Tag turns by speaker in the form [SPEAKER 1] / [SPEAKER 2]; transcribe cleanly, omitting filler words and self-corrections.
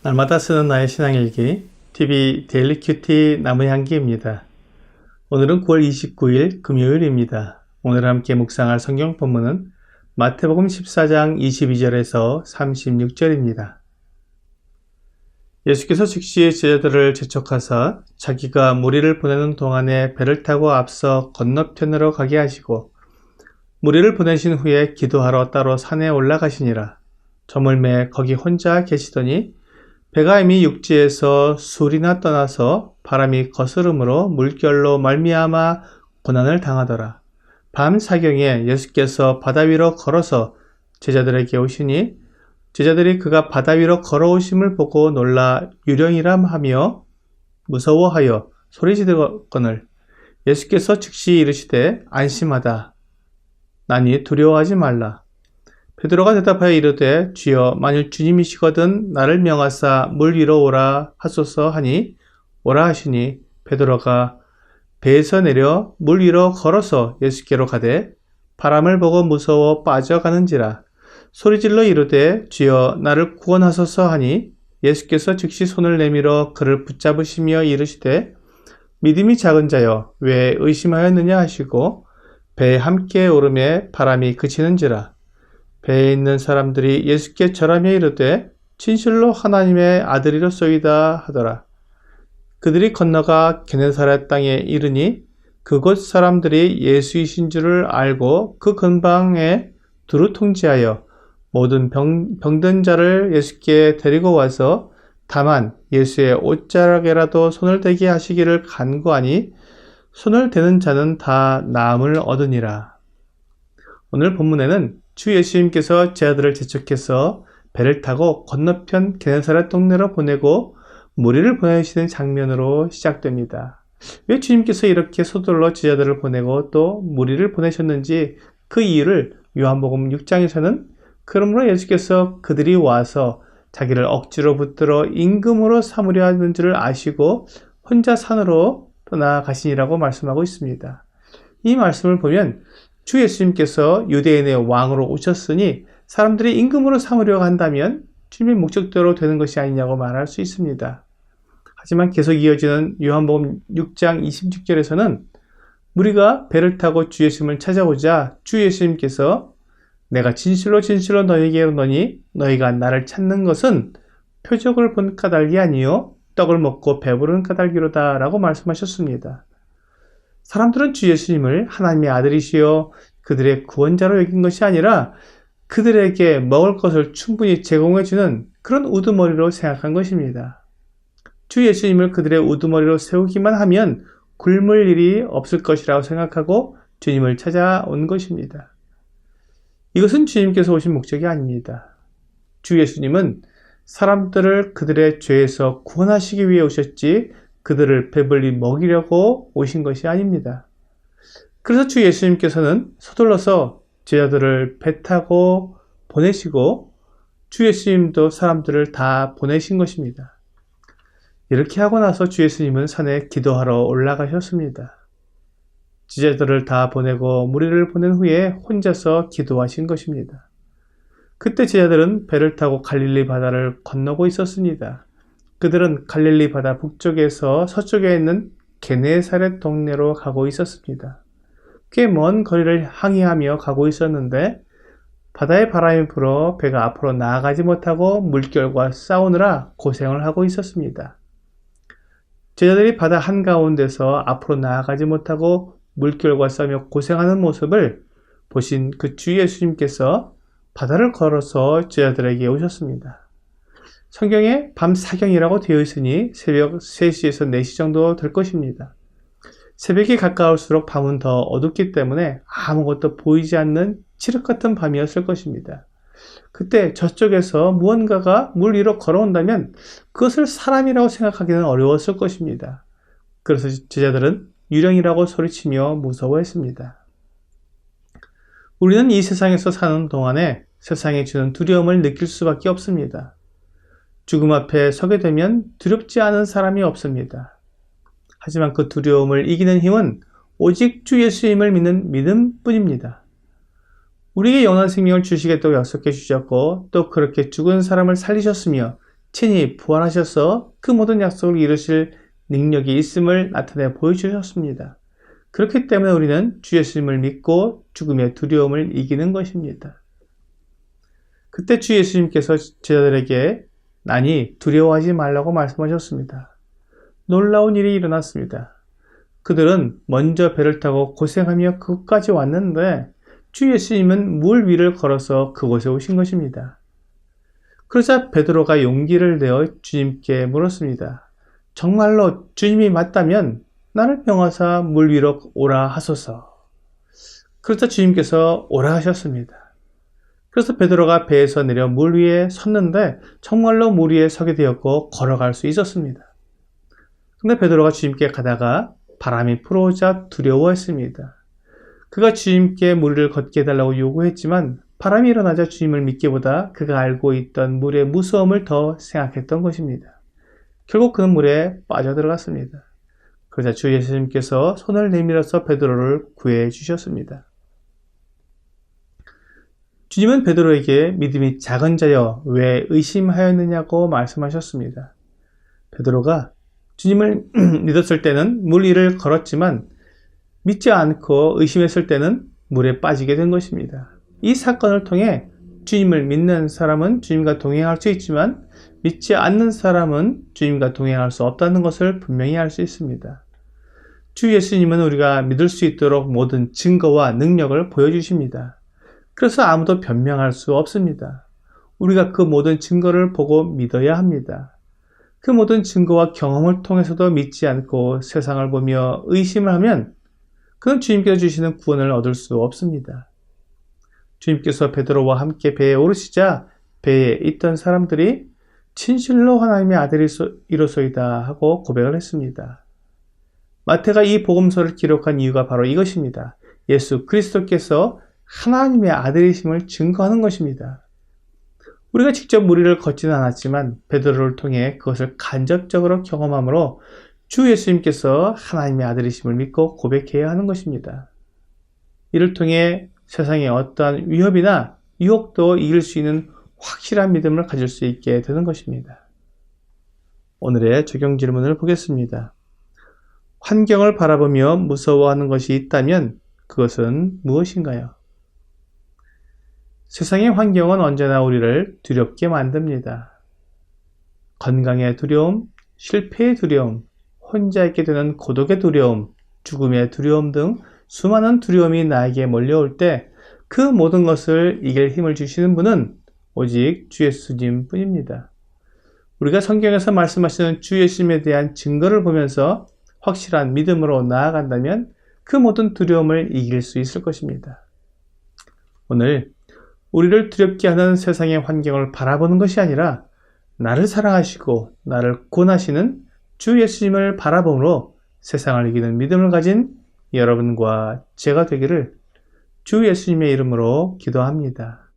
[SPEAKER 1] 날마다 쓰는 나의 신앙일기 TV 데일리 큐티 나무향기입니다. 오늘은 9월 29일 금요일입니다. 오늘 함께 묵상할 성경 본문은 마태복음 14장 22절에서 36절입니다. 예수께서 즉시 제자들을 재촉하사 자기가 무리를 보내는 동안에 배를 타고 앞서 건너편으로 가게 하시고 무리를 보내신 후에 기도하러 따로 산에 올라가시니라. 저물매 거기 혼자 계시더니 배가 이미 육지에서 술이나 떠나서 바람이 거스름으로 물결로 말미암아 고난을 당하더라. 밤 사경에 예수께서 바다 위로 걸어서 제자들에게 오시니 제자들이 그가 바다 위로 걸어오심을 보고 놀라 유령이라 하며 무서워하여 소리지르거늘 예수께서 즉시 이르시되 안심하다. 나니 두려워하지 말라. 베드로가 대답하여 이르되 주여 만일 주님이시거든 나를 명하사 물 위로 오라 하소서 하니 오라 하시니 베드로가 배에서 내려 물 위로 걸어서 예수께로 가되 바람을 보고 무서워 빠져가는지라 소리질러 이르되 주여 나를 구원하소서 하니 예수께서 즉시 손을 내밀어 그를 붙잡으시며 이르시되 믿음이 작은 자여 왜 의심하였느냐 하시고 배에 함께 오르매 바람이 그치는지라 배에 있는 사람들이 예수께 절하며 이르되 진실로 하나님의 아들이로소이다 하더라. 그들이 건너가 게네사렛 땅에 이르니 그곳 사람들이 예수이신 줄을 알고 그 근방에 두루 통지하여 모든 병든 자를 예수께 데리고 와서 다만 예수의 옷자락에라도 손을 대게 하시기를 간구하니 손을 대는 자는 다 나음을 얻으니라. 오늘 본문에는 주 예수님께서 제자들을 재촉해서 배를 타고 건너편 게네사렛 동네로 보내고 무리를 보내시는 장면으로 시작됩니다. 왜 주님께서 이렇게 서둘러 제자들을 보내고 또 무리를 보내셨는지 그 이유를 요한복음 6장에서는 그러므로 예수께서 그들이 와서 자기를 억지로 붙들어 임금으로 삼으려 하는 줄을 아시고 혼자 산으로 떠나가시니라고 말씀하고 있습니다. 이 말씀을 보면 주 예수님께서 유대인의 왕으로 오셨으니 사람들이 임금으로 삼으려고 한다면 주님의 목적대로 되는 것이 아니냐고 말할 수 있습니다. 하지만 계속 이어지는 요한복음 6장 26절에서는 무리가 배를 타고 주 예수님을 찾아오자 주 예수님께서 내가 진실로 진실로 너희에게 이르노니 너희가 나를 찾는 것은 표적을 본 까닭이 아니요 떡을 먹고 배부른 까닭이로다 라고 말씀하셨습니다. 사람들은 주 예수님을 하나님의 아들이시여 그들의 구원자로 여긴 것이 아니라 그들에게 먹을 것을 충분히 제공해주는 그런 우두머리로 생각한 것입니다. 주 예수님을 그들의 우두머리로 세우기만 하면 굶을 일이 없을 것이라고 생각하고 주님을 찾아온 것입니다. 이것은 주님께서 오신 목적이 아닙니다. 주 예수님은 사람들을 그들의 죄에서 구원하시기 위해 오셨지 그들을 배불리 먹이려고 오신 것이 아닙니다. 그래서 주 예수님께서는 서둘러서 제자들을 배 타고 보내시고 주 예수님도 사람들을 다 보내신 것입니다. 이렇게 하고 나서 주 예수님은 산에 기도하러 올라가셨습니다. 제자들을 다 보내고 무리를 보낸 후에 혼자서 기도하신 것입니다. 그때 제자들은 배를 타고 갈릴리 바다를 건너고 있었습니다. 그들은 갈릴리 바다 북쪽에서 서쪽에 있는 게네사렛 동네로 가고 있었습니다. 꽤 먼 거리를 항해하며 가고 있었는데 바다의 바람이 불어 배가 앞으로 나아가지 못하고 물결과 싸우느라 고생을 하고 있었습니다. 제자들이 바다 한가운데서 앞으로 나아가지 못하고 물결과 싸우며 고생하는 모습을 보신 그 주 예수님께서 바다를 걸어서 제자들에게 오셨습니다. 성경에 밤 사경이라고 되어 있으니 새벽 3시에서 4시 정도 될 것입니다. 새벽이 가까울수록 밤은 더 어둡기 때문에 아무것도 보이지 않는 칠흑 같은 밤이었을 것입니다. 그때 저쪽에서 무언가가 물 위로 걸어온다면 그것을 사람이라고 생각하기는 어려웠을 것입니다. 그래서 제자들은 유령이라고 소리치며 무서워했습니다. 우리는 이 세상에서 사는 동안에 세상이 주는 두려움을 느낄 수밖에 없습니다. 죽음 앞에 서게 되면 두렵지 않은 사람이 없습니다. 하지만 그 두려움을 이기는 힘은 오직 주 예수님을 믿는 믿음뿐입니다. 우리에게 영원한 생명을 주시겠다고 약속해 주셨고 또 그렇게 죽은 사람을 살리셨으며 친히 부활하셔서 그 모든 약속을 이루실 능력이 있음을 나타내 보여주셨습니다. 그렇기 때문에 우리는 주 예수님을 믿고 죽음의 두려움을 이기는 것입니다. 그때 주 예수님께서 제자들에게 나니 두려워하지 말라고 말씀하셨습니다. 놀라운 일이 일어났습니다. 그들은 먼저 배를 타고 고생하며 그곳까지 왔는데 주 예수님은 물 위를 걸어서 그곳에 오신 것입니다. 그러자 베드로가 용기를 내어 주님께 물었습니다. 정말로 주님이 맞다면 나를 명하사 물 위로 오라 하소서. 그러자 주님께서 오라 하셨습니다. 그래서 베드로가 배에서 내려 물 위에 섰는데 정말로 물 위에 서게 되었고 걸어갈 수 있었습니다. 근데 베드로가 주님께 가다가 바람이 불어오자 두려워했습니다. 그가 주님께 물을 걷게 해달라고 요구했지만 바람이 일어나자 주님을 믿기보다 그가 알고 있던 물의 무서움을 더 생각했던 것입니다. 결국 그는 물에 빠져들어갔습니다. 그러자 주 예수님께서 손을 내밀어서 베드로를 구해 주셨습니다. 주님은 베드로에게 믿음이 작은 자여 왜 의심하였느냐고 말씀하셨습니다. 베드로가 주님을 믿었을 때는 물 위를 걸었지만 믿지 않고 의심했을 때는 물에 빠지게 된 것입니다. 이 사건을 통해 주님을 믿는 사람은 주님과 동행할 수 있지만 믿지 않는 사람은 주님과 동행할 수 없다는 것을 분명히 알 수 있습니다. 주 예수님은 우리가 믿을 수 있도록 모든 증거와 능력을 보여주십니다. 그래서 아무도 변명할 수 없습니다. 우리가 그 모든 증거를 보고 믿어야 합니다. 그 모든 증거와 경험을 통해서도 믿지 않고 세상을 보며 의심을 하면 그는 주님께서 주시는 구원을 얻을 수 없습니다. 주님께서 베드로와 함께 배에 오르시자 배에 있던 사람들이 진실로 하나님의 아들이로소이다 하고 고백을 했습니다. 마태가 이 복음서를 기록한 이유가 바로 이것입니다. 예수 그리스도께서 하나님의 아들이심을 증거하는 것입니다. 우리가 직접 물 위를 걷지는 않았지만 베드로를 통해 그것을 간접적으로 경험함으로 주 예수님께서 하나님의 아들이심을 믿고 고백해야 하는 것입니다. 이를 통해 세상의 어떠한 위협이나 유혹도 이길 수 있는 확실한 믿음을 가질 수 있게 되는 것입니다. 오늘의 적용 질문을 보겠습니다. 환경을 바라보며 무서워하는 것이 있다면 그것은 무엇인가요? 세상의 환경은 언제나 우리를 두렵게 만듭니다. 건강의 두려움, 실패의 두려움, 혼자 있게 되는 고독의 두려움, 죽음의 두려움 등 수많은 두려움이 나에게 몰려올 때 그 모든 것을 이길 힘을 주시는 분은 오직 주 예수님 뿐입니다. 우리가 성경에서 말씀하시는 주 예수님에 대한 증거를 보면서 확실한 믿음으로 나아간다면 그 모든 두려움을 이길 수 있을 것입니다. 오늘 우리를 두렵게 하는 세상의 환경을 바라보는 것이 아니라 나를 사랑하시고 나를 구원하시는 주 예수님을 바라봄으로 세상을 이기는 믿음을 가진 여러분과 제가 되기를 주 예수님의 이름으로 기도합니다.